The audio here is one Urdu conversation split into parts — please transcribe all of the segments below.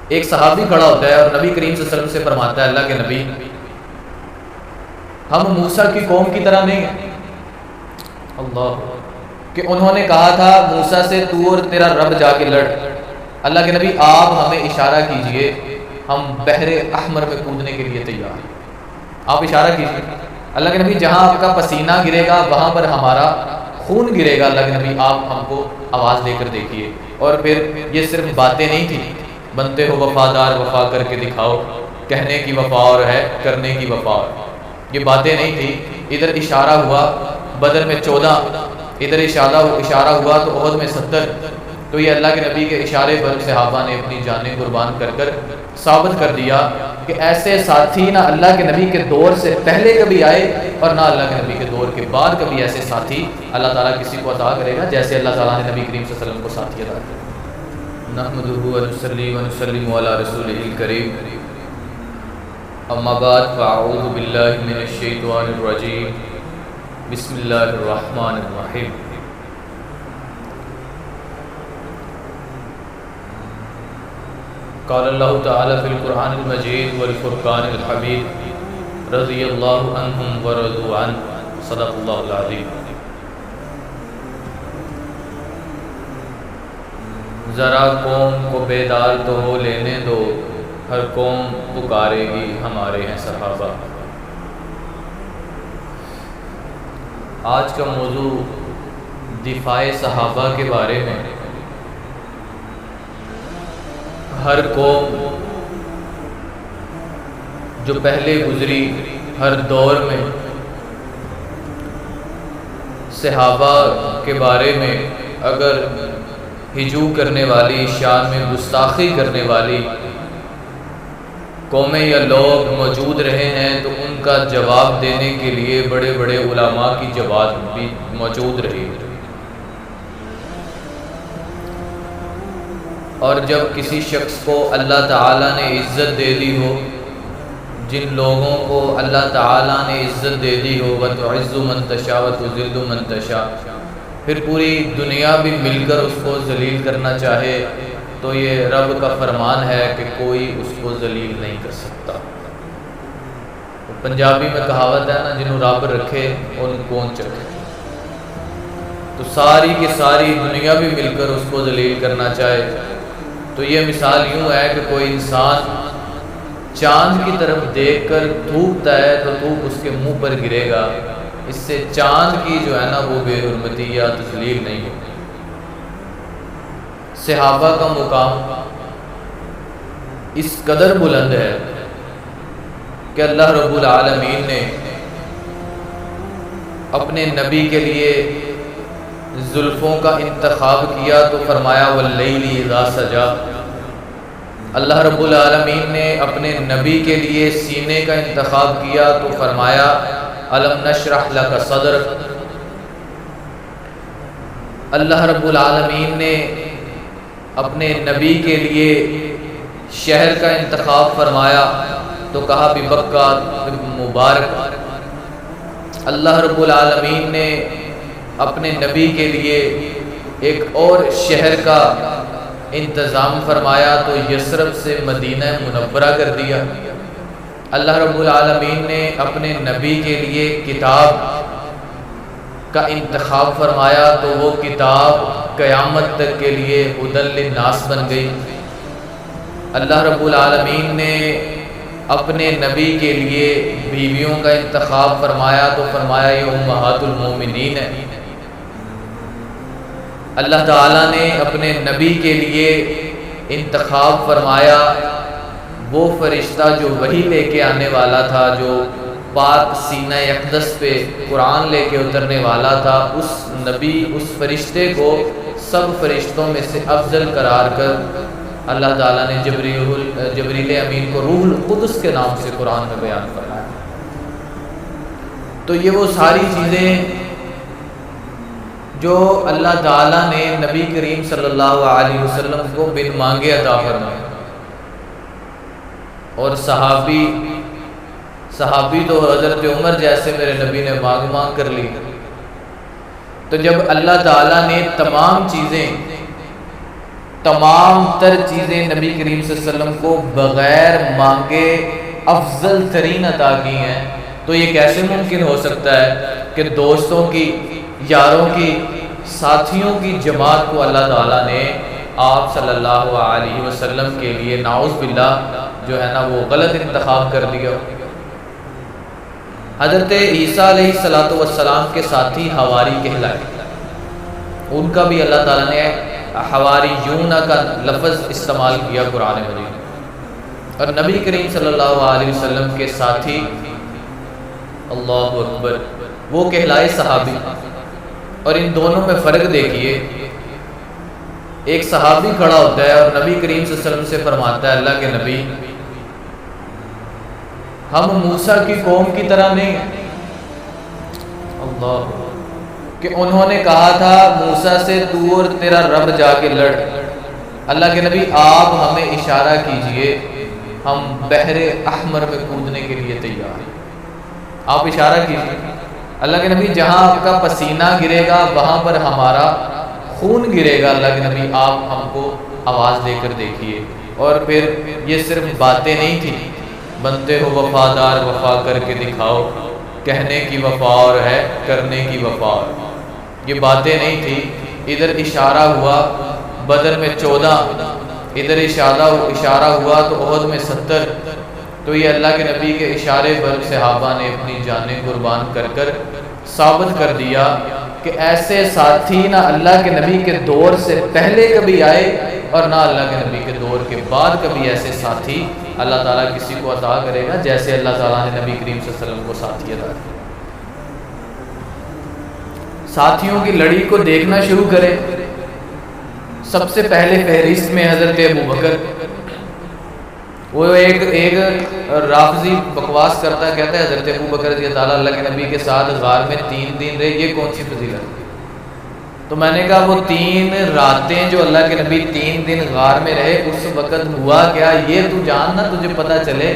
ایک صحابی کھڑا ہوتا ہے اور نبی کریم صلی اللہ علیہ وسلم سے فرماتا ہے اللہ کے نبی ہم موسیٰ کی قوم کی طرح نہیں ہیں، اللہ، کہ انہوں نے کہا تھا موسیٰ سے تو اور تیرا رب جا کے لڑ۔ اللہ کے نبی آپ ہمیں اشارہ کیجئے، ہم بحر احمر میں کودنے کے لیے تیار ہیں، آپ اشارہ کیجئے۔ اللہ کے نبی جہاں آپ کا پسینہ گرے گا وہاں پر ہمارا خون گرے گا، اللہ کے نبی آپ ہم کو آواز دے کر دیکھیے۔ اور پھر یہ صرف باتیں نہیں تھیں، بنتے ہو وفادار وفا کر کے دکھاؤ، کہنے کی وفا اور ہے کرنے کی وفا اور، یہ باتیں نہیں تھیں۔ ادھر اشارہ ہوا بدر میں 14، ادھر اشارہ ہوا تو احد میں 70۔ تو یہ اللہ کے نبی کے اشارے پر صحابہ نے اپنی جانیں قربان کر کر ثابت کر دیا کہ ایسے ساتھی نہ اللہ کے نبی کے دور سے پہلے کبھی آئے اور نہ اللہ کے نبی کے دور کے بعد کبھی ایسے ساتھی اللہ تعالیٰ کسی کو عطا کرے گا جیسے اللہ تعالیٰ نے نبی کریم صلی اللہ علیہ وسلم کو ساتھی عطا کیا۔ نحمدہ ونصلی ونسلم علی رسولہ الکریم، اما بعد فاعوذ باللہ من الشیطان الرجیم، بسم اللہ الرحمن الرحیم۔ قال اللہ تعالی فی القرآن المجید والفرقان الحمید، رضی اللہ عنہم ورضوا عنہ، صدق اللہ العظیم۔ ذرا قوم کو بیدار تو ہو لینے دو، ہر قوم پکارے گی ہمارے ہیں صحابہ۔ آج کا موضوع دفاع صحابہ کے بارے میں۔ ہر قوم جو پہلے گزری ہر دور میں صحابہ کے بارے میں اگر ہجوم کرنے والی، شان میں گستاخی کرنے والی قومیں یا لوگ موجود رہے ہیں تو ان کا جواب دینے کے لیے بڑے بڑے علماء کی جواب بھی موجود رہی۔ اور جب کسی شخص کو اللہ تعالیٰ نے عزت دے دی ہو، جن لوگوں کو اللہ تعالیٰ نے عزت دے دی ہو، وَتُعِزُّ مَن تَشَاءُ وَتُذِلُّ مَن تَشَاءُ، پھر پوری دنیا بھی مل کر اس کو ذلیل کرنا چاہے تو یہ رب کا فرمان ہے کہ کوئی اس کو ذلیل نہیں کر سکتا۔ پنجابی میں کہاوت ہے نا، جنہوں رب رکھے ان کون چکے۔ تو ساری کی ساری دنیا بھی مل کر اس کو ذلیل کرنا چاہے تو یہ مثال یوں ہے کہ کوئی انسان چاند کی طرف دیکھ کر تھوکتا ہے تو تھوک اس کے منہ پر گرے گا، اس سے چاند کی جو ہے نا وہ بے حرمتی یا تذلیل نہیں ہوتی۔ صحابہ کا مقام اس قدر بلند ہے کہ اللہ رب العالمین نے اپنے نبی کے لیے زلفوں کا انتخاب کیا تو فرمایا واللیل اذا سجا۔ اللہ رب العالمین نے اپنے نبی کے لیے سینے کا انتخاب کیا تو فرمایا الم نشرح لک صدرک۔ اللہ رب العالمین نے اپنے نبی کے لیے شہر کا انتخاب فرمایا تو کہا ببکہ مبارک۔ اللہ رب العالمین نے اپنے نبی کے لیے ایک اور شہر کا انتظام فرمایا تو یثرب سے مدینہ منورہ کر دیا۔ اللہ رب العالمین نے اپنے نبی کے لیے کتاب کا انتخاب فرمایا تو وہ کتاب قیامت تک کے لیے ہدی للناس بن گئی۔ اللہ رب العالمین نے اپنے نبی کے لیے بیویوں کا انتخاب فرمایا تو فرمایا یہ امہات المومنین ہے۔ اللہ تعالیٰ نے اپنے نبی کے لیے انتخاب فرمایا وہ فرشتہ جو وحی لے کے آنے والا تھا، جو پاک سینہ اقدس پہ قرآن لے کے اترنے والا تھا، اس نبی، اس فرشتے کو سب فرشتوں میں سے افضل قرار کر اللہ تعالیٰ نے جبریل امین کو روح القدس کے نام سے قرآن میں بیان فرمایا۔ تو یہ وہ ساری چیزیں جو اللہ تعالیٰ نے نبی کریم صلی اللہ علیہ وسلم کو بن مانگے عطا فرمائے۔ اور صحابی تو حضرت عمر جیسے میرے نبی نے مانگ کر لی۔ تو جب اللہ تعالیٰ نے تمام تر چیزیں نبی کریم صلی اللہ علیہ وسلم کو بغیر مانگے افضل ترین عطا کی ہیں، تو یہ کیسے ممکن ہو سکتا ہے کہ دوستوں کی، یاروں کی، ساتھیوں کی جماعت کو اللہ تعالیٰ نے آپ صلی اللہ علیہ وسلم کے لیے نعوذ باللہ جو ہے نا وہ غلط انتخاب کر دیا۔ حضرت عیسیٰ علیہ السلام کے ساتھی حواری کہلائے، ان کا بھی اللہ تعالیٰ نے حواریون کا لفظ استعمال کیا قرآن مجید، اور نبی کریم صلی اللہ علیہ وسلم کے ساتھی اللہ اکبر وہ کہلائے صحابی۔ اور ان دونوں میں فرق دیکھیے، ایک صحابی کھڑا ہوتا ہے اور نبی کریم صلی اللہ علیہ وسلم سے فرماتا ہے اللہ کے نبی ہم موسیٰ کی قوم کی طرح نہیں ہیں، اللہ کہ انہوں نے کہا تھا موسیٰ سے تو اور تیرا رب جا کے لڑ، اللہ کے نبی آپ ہمیں اشارہ کیجئے ہم بحر احمر میں کودنے کے لیے تیار ہیں، آپ اشارہ کیجئے اللہ کے نبی جہاں آپ کا پسینہ گرے گا وہاں پر ہمارا خون گرے گا، اللہ کے نبی آپ ہم کو آواز دے کر دیکھیے۔ اور پھر یہ صرف باتیں نہیں تھیں، بنتے ہو وفادار وفا کر کے دکھاؤ، کہنے کی وفا اور ہے کرنے کی وفا، یہ باتیں نہیں تھیں، ادھر اشارہ ہوا بدر میں 14، ادھر اشارہ ہوا تو احد میں 70، تو یہ اللہ کے نبی کے اشارے پر صحابہ نے اپنی جانیں قربان کر کر ثابت کر دیا کہ ایسے ساتھی نہ اللہ کے نبی کے دور سے پہلے کبھی آئے اور نہ اللہ کے نبی کے دور کے بعد کبھی ایسے ساتھی اللہ تعالیٰ کسی کو عطا کرے گا جیسے اللہ تعالیٰ نے نبی کریم صلی اللہ علیہ وسلم کو ساتھی عطا کیا۔ ساتھیوں کی لڑی کو دیکھنا شروع کرے، سب سے پہلے فہرست میں حضرت ابو بکر، وہ ایک رافضی بکواس کرتا ہے، کہتا ہے حضرت ابو بکر رضی اللہ اللہ کے نبی کے ساتھ غار میں 3 دن رہے، یہ کون سی فضیلت؟ تو میں نے کہا وہ 3 راتیں جو اللہ کے نبی 3 دن غار میں رہے اس وقت ہوا کیا، یہ تو جاننا تجھے پتہ چلے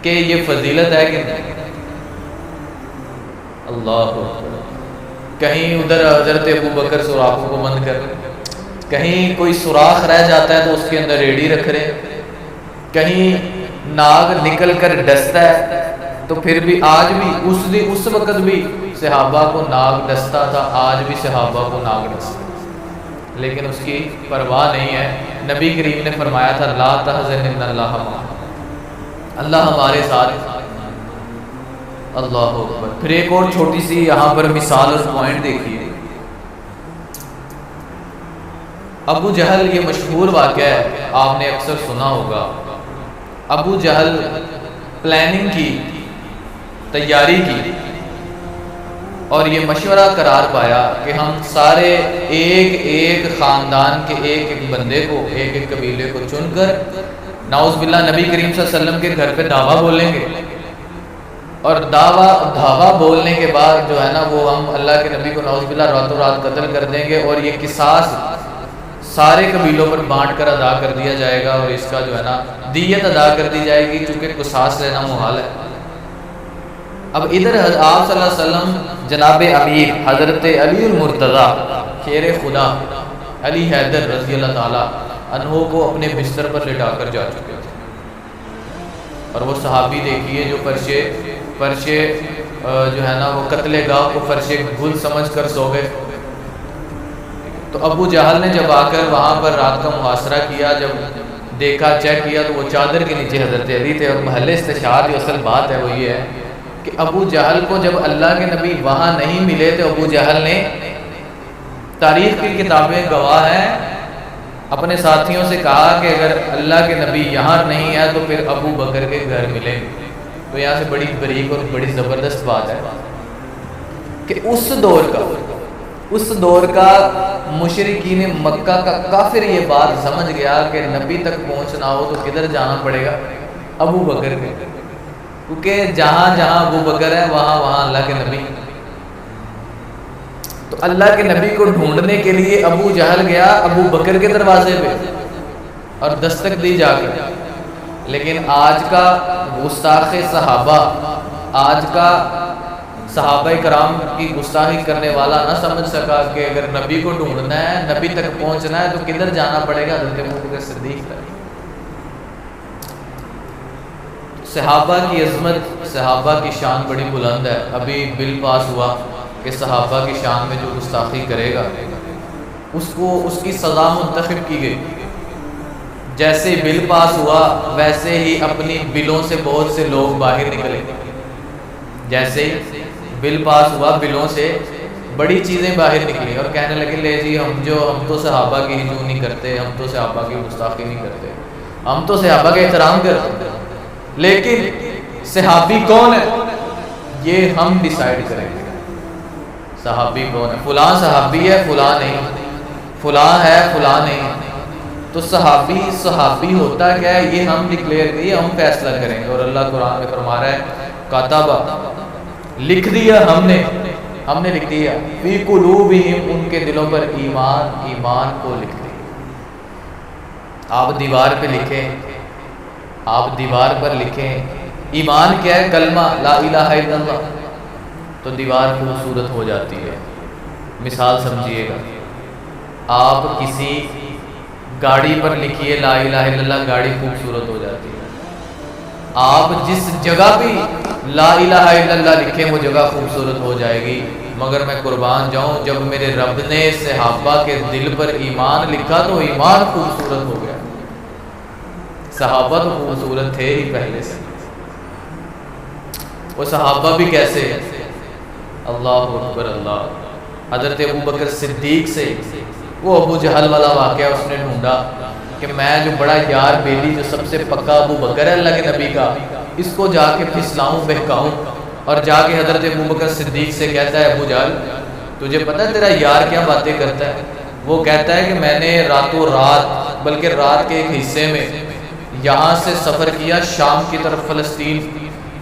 کہ یہ فضیلت ہے کہ نہیں۔ اللہ کہیں ادھر حضرت ابو بکر سوراخوں کو بند کر رہے، کہیں کوئی سوراخ رہ جاتا ہے تو اس کے اندر ریڑھی رکھ رہے، کہیں ناگ نکل کر ڈستا ہے تو پھر بھی آج بھی اس وقت بھی صحابہ کو ناگ ڈستا تھا، آج بھی صحابہ کو ناگ ڈستا، لیکن اس کی پرواہ نہیں ہے۔ نبی کریم نے فرمایا تھا لا تحزن ان اللہ معنا، اللہ ہمارے ساتھ، اللہ اکبر۔ پھر ایک اور چھوٹی سی یہاں پر مثال اور پوائنٹ دیکھیے، ابو جہل، یہ مشہور واقعہ ہے آپ نے اکثر سنا ہوگا، ابو جہل پلاننگ کی، تیاری کی اور یہ مشورہ قرار پایا کہ ہم سارے ایک خاندان کے ایک بندے کو، ایک قبیلے کو چن کر نعوذ باللہ نبی کریم صلی اللہ علیہ وسلم کے گھر پہ دعویٰ بولیں گے، اور دعویٰ بولنے کے بعد جو ہے نا وہ ہم اللہ کے نبی کو نعوذ باللہ راتوں رات قتل کر دیں گے، اور یہ قصاص سارے قبیلوں پر بانٹ کر ادا کر دیا جائے گا، اور اس کا جو ہے نا دیت ادا کر دی جائے گی، چونکہ قصاص لینا محال ہے۔ اب ادھر آپ صلی اللہ علیہ وسلم جناب امیر حضرت علی المرتضیٰ شیر خدا علی حیدر رضی اللہ تعالیٰ عنہ کو اپنے بستر پر لٹا کر جا چکے تھے، اور وہ صحابی دیکھیے جو فرشے جو ہے نا وہ قتل گاہ کو فرشے گل سمجھ کر سو گئے۔ تو ابو جہل نے جب آ کر وہاں پر رات کا محاصرہ کیا، جب دیکھا چیک کیا تو وہ چادر کے نیچے حضرت علی تھے، اور محل استشہاد جو اصل بات ہے وہ یہ ہے کہ ابو جہل کو جب اللہ کے نبی وہاں نہیں ملے تو ابو جہل نے، تاریخ کی کتابیں گواہ ہیں، اپنے ساتھیوں سے کہا کہ اگر اللہ کے نبی یہاں نہیں ہے تو پھر ابو بکر کے گھر ملیں گے۔ تو یہاں سے بڑی بریک اور بڑی زبردست بات ہے کہ اس دور کا مشرکین مکہ کا کافر یہ بات سمجھ گیا کہ نبی تک پہنچنا ہو تو کدھر جانا پڑے گا؟ ابو بکر کے، کیونکہ جہاں جہاں ابو بکر ہے وہاں وہاں اللہ کے نبی۔ تو اللہ کے نبی کو ڈھونڈنے کے لیے ابو جہل گیا ابو بکر کے دروازے پہ اور دستک دی جا کر، لیکن آج کا گستاخ صحابہ، آج کا صحابہ کرام کی گستاخی کرنے والا نہ سمجھ سکا کہ اگر نبی کو ڈھونڈنا ہے، نبی تک پہنچنا ہے تو کدھر جانا پڑے گا؟ حضرت ابوبکر صدیق تک۔ صحابہ کی عظمت، صحابہ کی شان بڑی بلند ہے۔ ابھی بل پاس ہوا کہ صحابہ کی شان میں جو گستاخی کرے گا اس کی سزا منتخب کی گئی۔ جیسے بل پاس ہوا ویسے ہی اپنی بلوں سے بہت سے لوگ باہر نکلے۔ جیسے ہی بل پاس ہوا بلوں سے بڑی چیزیں باہر نکلی اور کہنے لگے لے جی ہم تو صحابہ کی ہجوم نہیں کرتے، ہم تو صحابہ کی گستاخی نہیں کرتے، ہم تو صحابہ کا احترام کرتے ہیں، لیکن صحابی کون ہے یہ ہم ڈیسائیڈ کریں گے۔ صحابی کون ہے؟ فلاں صحابی ہے، فلاں نہیں، فلاں ہے، فلاں نہیں۔ تو صحابی ہوتا کیا ہے یہ ہم ڈکلیئر کریے، ہم فیصلہ کریں گے۔ اور اللہ قرآن میں فرما رہا ہے کاتبہ، لکھ دیا ہم نے لکھ دیا، فی قلوبہم، ان کے دلوں پر ایمان کو لکھ دیا۔ آپ دیوار پہ لکھیں، آپ دیوار پر لکھیں ایمان کیا ہے، کلمہ لا الہ الا اللہ، تو دیوار خوبصورت ہو جاتی ہے۔ مثال سمجھیے گا، آپ کسی گاڑی پر لکھیے لا الہ الا اللہ، گاڑی خوبصورت ہو جاتی ہے۔ آپ جس جگہ بھی لا الہ الا اللہ لکھیں وہ جگہ خوبصورت ہو جائے گی۔ مگر میں قربان جاؤں، جب میرے رب نے صحابہ کے دل پر ایمان لکھا تو ایمان خوبصورت ہو گیا۔ صحابہ تو خوبصورت تھے ہی پہلے سے، وہ صحابہ بھی کیسے؟ اللہ اکبر اللہ۔ حضرت ابوبکر صدیق سے وہ ابو جہل والا واقعہ اس نے ڈھونڈا کہ میں جو بڑا یار بیلی جو سب سے پکا ابو بکر ہے اللہ کے نبی کا، اس کو جا کے پھسلاؤں بہکاؤں، اور جا کے حضرت ابوبکر صدیق سے کہتا ہے ابو جہل تجھے پتہ ہے تیرا یار کیا باتیں کرتا ہے؟ وہ کہتا ہے کہ میں نے راتوں رات، بلکہ رات کے ایک حصے میں یہاں سے سفر کیا شام کی طرف،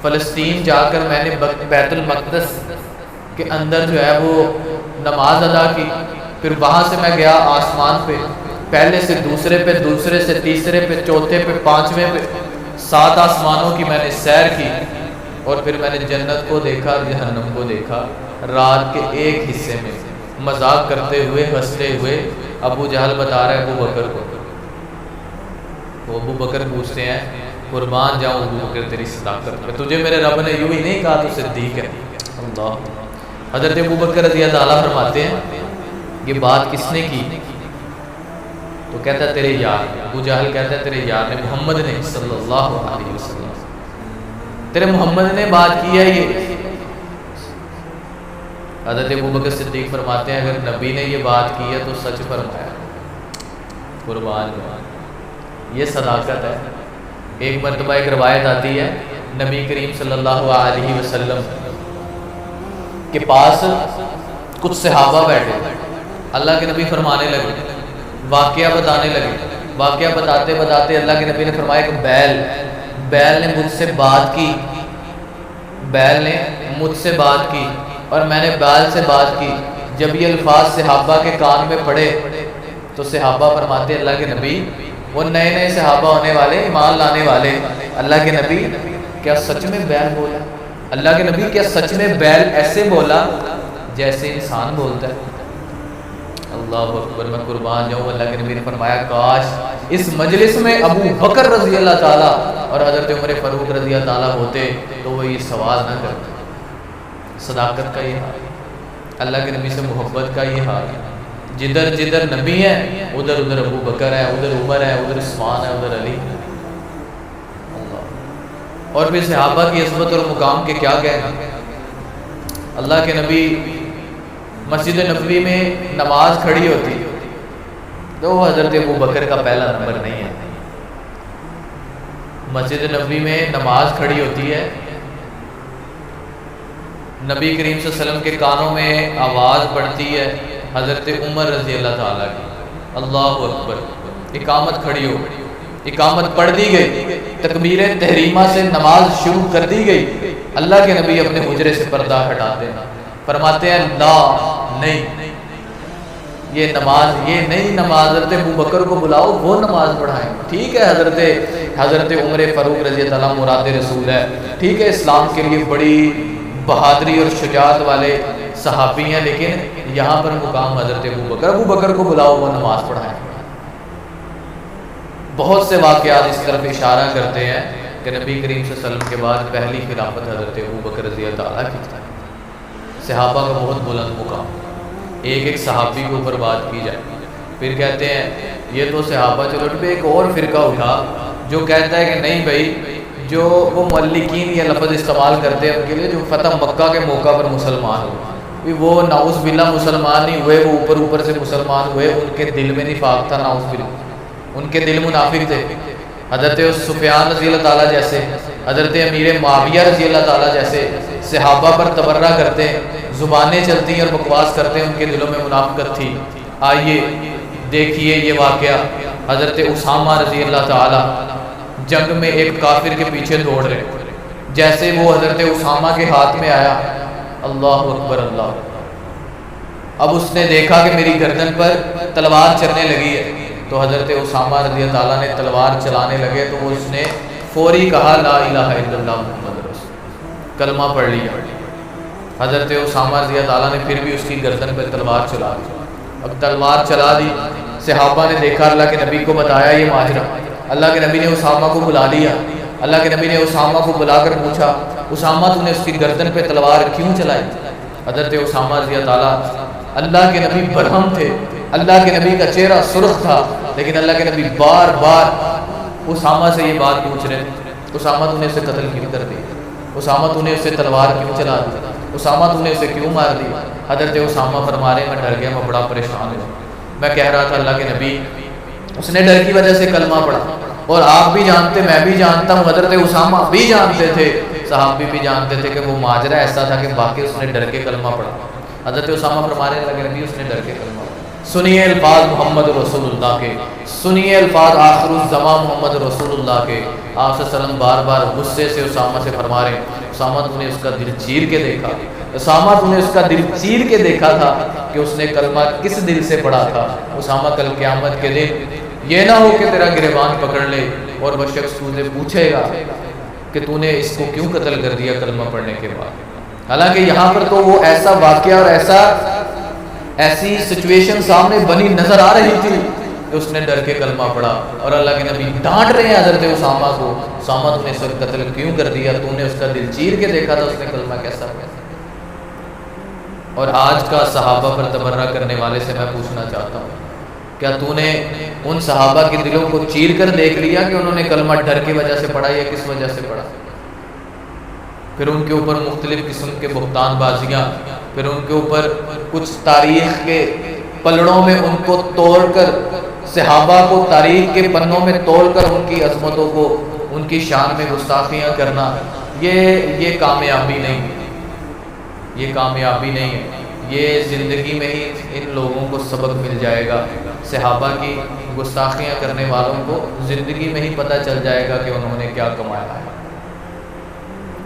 فلسطین جا کر میں نے بیت المقدس کے اندر جو ہے وہ نماز ادا کی، پھر وہاں سے میں گیا آسمان پہ، پہلے سے دوسرے پہ، دوسرے سے تیسرے پہ، چوتھے پہ، پانچویں پہ، 7 آسمانوں کی میں نے سیر کی، اور پھر میں نے جنت کو دیکھا، جہنم کو دیکھا رات کے ایک حصے میں۔ مذاق کرتے ہوئے، ہنستے ہوئے ابو جہل بتا رہا ہے ابو بکر کو، وہ ابو بکر پوچھتے ہیں قربان جاؤں ابو بکر تیری صداقت پہ، تجھے میرے رب نے یوں ہی نہیں کہا تو صدیق ہے۔ اللہ، حضرت ابو بکر رضی اللہ عنہ فرماتے ہیں یہ بات کس نے کی؟ تو کہتا ہے تیرے یار، ابو جہل کہتا ہے تیرے یار نے، محمد نے صلی اللہ علیہ وسلم، تیرے محمد نے بات کی ہے یہ۔ حضرت ابو بکر صدیق فرماتے ہیں اگر نبی نے یہ بات کی ہے تو سچ فرمایا، قربان یہ صداقت ہے۔ ایک مرتبہ ایک روایت آتی ہے نبی کریم صلی اللہ علیہ وسلم کے پاس کچھ صحابہ بیٹھے، اللہ کے نبی فرمانے لگے، واقعہ بتانے لگے، واقعہ بتاتے بتاتے اللہ کے نبی نے فرمایا کہ بیل نے مجھ سے بات کی، بیل نے مجھ سے بات کی اور میں نے بیل سے بات کی۔ جب یہ الفاظ صحابہ کے کان میں پڑے تو صحابہ فرماتے اللہ کے نبی، وہ نئے نئے صحابہ ہونے والے، ایمان لانے والے، اللہ کے نبی کیا سچ میں بیل بولا؟ اللہ کے نبی کیا سچ میں بیل ایسے بولا جیسے انسان بولتا ہے؟ اللہ اکبر، میں قربان جاؤں، اللہ کے نبی نے فرمایا کاش اس مجلس میں ابو بکر رضی اللہ تعالیٰ اور حضرت عمر فاروق رضی اللہ تعالیٰ ہوتے تو وہ یہ سوال نہ کرتے۔ صداقت کا یہ حال، اللہ کے نبی سے محبت کا یہ حال ہے۔ جدھر جدھر نبی ہیں ادھر ادھر ابو بکر ہے، ادھر عمر ہے، ادھر عثمان ہے، ادھر علی ہے۔ اور پھر صحابہ کی عظمت اور مقام کے کیا کہنا۔ اللہ کے نبی مسجد نبوی میں نماز کھڑی ہوتی تو حضرت ابو بکر کا پہلا نمبر نہیں ہے۔ مسجد نبوی میں نماز کھڑی ہوتی ہے، نبی کریم صلی اللہ علیہ وسلم کے کانوں میں آواز پڑتی ہے حضرت عمر رضی اللہ تعالیٰ کی، اللہ اکبر، اقامت کھڑی ہو گئی، اقامت پڑھ دی گئی، تکبیر تحریمہ سے نماز شروع کر دی گئی۔ اللہ کے نبی اپنے حجرے سے پردہ ہٹاتے ہیں، فرماتے ہیں لا نہیں، یہ نماز یہ نہیں نماز، حضرت ابو بکر کو بلاؤ وہ نماز پڑھائیں۔ ٹھیک ہے حضرت عمر فاروق رضی اللہ عنہ مراد رسول ہے، ٹھیک ہے اسلام کے لیے بڑی بہادری اور شجاعت والے صحابی ہیں، لیکن یہاں پر مقام حضرت ابو بکر کو بلاؤ وہ نماز پڑھائیں۔ بہت سے واقعات اس طرف اشارہ کرتے ہیں کہ نبی کریم صلی اللہ علیہ وسلم کے بعد پہلی خلافت حضرت ابو بکر رضی اللہ تعالیٰ کی تھی۔ صحابہ کا بہت بلند مقام، ایک صحابی کے اوپر بات کی جائے، پھر کہتے ہیں یہ تو صحابہ چلو، پہ ایک اور فرقہ اٹھا جو کہتا ہے کہ نہیں بھائی، جو وہ ملکین یہ لفظ استعمال کرتے ہیں ان کے لیے جو فتح مکہ کے موقع پر مسلمان ہوئے، وہ نعوذ باللہ مسلمان نہیں ہوئے، وہ اوپر سے مسلمان ہوئے، ان کے دل میں نفاق تھا، نعوذ باللہ ان کے دل منافق تھے۔ حضرت سفیان رضی اللہ تعالیٰ جیسے، حضرت امیر معاویہ رضی اللہ تعالیٰ جیسے صحابہ پر تبرہ کرتے ہیں، زبانیں چلتی ہیں اور بکواس کرتے ہیں، ان کے دلوں میں منافقت تھی۔ آئیے دیکھیے یہ واقعہ، حضرت اسامہ رضی اللہ تعالیٰ جنگ میں ایک کافر کے پیچھے دوڑ رہے، جیسے وہ حضرت اسامہ کے ہاتھ میں آیا، اللہ اکبر اللہ، اب اس نے دیکھا کہ میری گردن پر تلوار چلنے لگی ہے، تو حضرت اسامہ رضی اللہ تعالیٰ نے تلوار چلانے لگے تو وہ اس نے فوری کہا لا الہ الا اللہ محمد رسول، کلمہ پڑھ لیا۔ حضرت اسامہ رضی اللہ تعالیٰ نے پھر بھی اس کی گردن پہ تلوار چلا دی۔ اب تلوار چلا دی، صحابہ نے دیکھا، اللہ کے نبی کو بتایا یہ ماجرا، اللہ کے نبی نے اسامہ کو بلا لیا، اللہ کے نبی نے اسامہ کو بلا کر پوچھا اسامہ تو نے اس کی گردن پہ تلوار کیوں چلائی؟ حضرت اسامہ رضی اللہ تعالیٰ، اللہ کے نبی برہم تھے، اللہ کے نبی کا چہرہ سرخ تھا، لیکن اللہ کے نبی بار بار اسامہ سے یہ بات پوچھ رہے تھے، اسامہ تو نے اسے قتل کیوں کر دیا؟ اسامہ تو نے اسے تلوار کیوں چلا دی؟ اسامہ تو نے اسے کیوں مار دی؟ حضرت اسامہ فرما رہے میں ڈر گیا، میں بڑا پریشان ہوا، میں کہہ رہا تھا اللہ کے نبی، اس نے ڈر کی وجہ سے کلمہ پڑھا، اور آپ بھی جانتے، میں بھی جانتا ہوں، حضرت اسامہ بھی جانتے تھے، صحابی بھی جانتے تھے کہ وہ ماجرا ایسا تھا کہ باقی اس نے ڈر کے کلمہ پڑھا۔ حضرت اسامہ فرما رہے اللہ کے نبی اس نے ڈر کے کلمہ پڑھا۔ سنیے الفاظ محمد رسول اللہ کے، سنیے الفاظ آخر الزمان محمد رسول اللہ کے۔ آپ صلی اللہ علیہ وسلم بار بار غصے سے اسامہ سے فرما رہے ہیں اسامہ تو نے اس کا دل چیر کے دیکھا، اسامہ تو نے اس کا دل چیر کے دیکھا تھا کہ اس نے کلمہ کس دل سے پڑھا تھا۔ اسامہ کل قیامت کے دن یہ نہ ہو کہ تیرا گریبان پکڑ لے اور وہ شخص تجھے پوچھے گا کہ تو نے اس کو کیوں قتل کر دیا کلمہ پڑھنے کے بعد۔ حالانکہ یہاں پر تو وہ ایسا واقعہ اور ایسی سچویشن سامنے بنی نظر آ رہی تھی کہ اس نے ڈر کے کلمہ پڑھا، اور اللہ کے نبی ڈانٹ رہے ہیں حضرت اسامہ کو، اسامہ تو نے اس کو قتل کیوں کر دیا؟ تو نے اس کا دل چیر کے دیکھا تھا اس نے کلمہ کیسا پڑھا۔ اور آج کا صحابہ پر تبرہ کرنے والے سے میں پوچھنا چاہتا ہوں، کیا تو نے ان صحابہ کے دلوں کو چیر کر دیکھ لیا کہ انہوں نے کلمہ ڈر کی وجہ سے پڑھا یا کس وجہ سے پڑھا؟ پھر ان کے اوپر مختلف قسم کے بہتان بازیاں، پھر ان کے اوپر کچھ تاریخ کے پلڑوں میں ان کو توڑ کر، صحابہ کو تاریخ کے پنوں میں توڑ کر ان کی عظمتوں کو، ان کی شان میں گستاخیاں کرنا، یہ کامیابی نہیں ہے، یہ کامیابی نہیں ہے۔ یہ زندگی میں ہی ان لوگوں کو سبق مل جائے گا، صحابہ کی گستاخیاں کرنے والوں کو زندگی میں ہی پتہ چل جائے گا کہ انہوں نے کیا کمایا ہے۔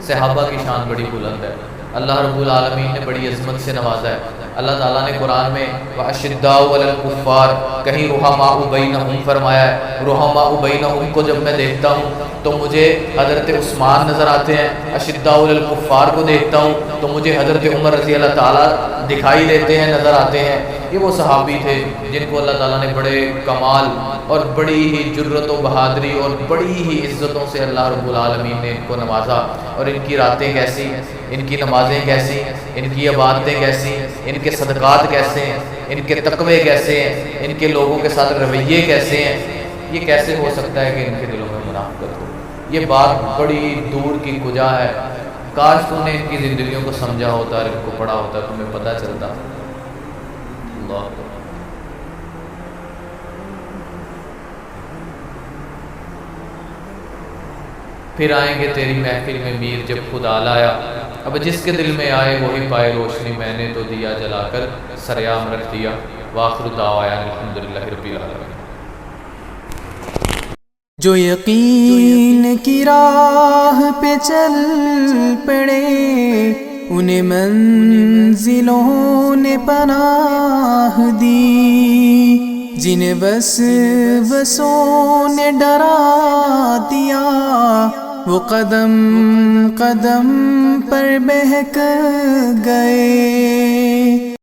صحابہ کی شان بڑی بلند ہے، اللہ رب العالمین نے بڑی عظمت سے نوازا ہے۔ اللہ تعالیٰ نے قرآن میں وَأَشِدَّاءُ عَلَى الْكُفَّارِ کہیں رُحَمَاءُ بَيْنَهُمْ فرمایا ہے۔ رُحَمَاءُ بَيْنَهُمْ کو جب میں دیکھتا ہوں تو مجھے حضرت عثمان نظر آتے ہیں، اشداء علی الکفار کو دیکھتا ہوں تو مجھے حضرت عمر رضی اللہ تعالیٰ دکھائی دیتے ہیں، نظر آتے ہیں۔ یہ وہ صحابی تھے جن کو اللہ تعالیٰ نے بڑے کمال اور بڑی ہی جرت و بہادری اور بڑی ہی عزتوں سے اللہ رب العالمین نے ان کو نوازا، اور ان کی راتیں کیسی، ان کی نمازیں کیسی، ان کی عبادتیں کیسی، ان کے صدقات کیسے ہیں، ان کے تقوی کیسے ہیں، ان کے لوگوں کے ساتھ رویے کیسے ہیں۔ یہ کیسے ہو سکتا ہے کہ ان کے دلوں میں منافقت ہو؟ یہ بات بڑی دور کی کجا ہے، کاش تم نے ان کی زندگیوں کو سمجھا ہوتا اور ان کو پڑھا ہوتا، تمہیں پتہ چلتا۔ اللہ پھر آئیں گے تیری محفل میں میر جب خدا لایا، اب جس کے دل میں آئے وہی پائے روشنی، میں نے تو دیا جلا کر سریام رکھ دیا۔ وآخر دعوانا الحمدللہ رب العالمین۔ جو یقین کی راہ پہ چل پڑے انہیں منزلوں نے پناہ دی، جنہیں وسوسوں نے ڈرا دیا وہ قدم قدم پر بہک گئے.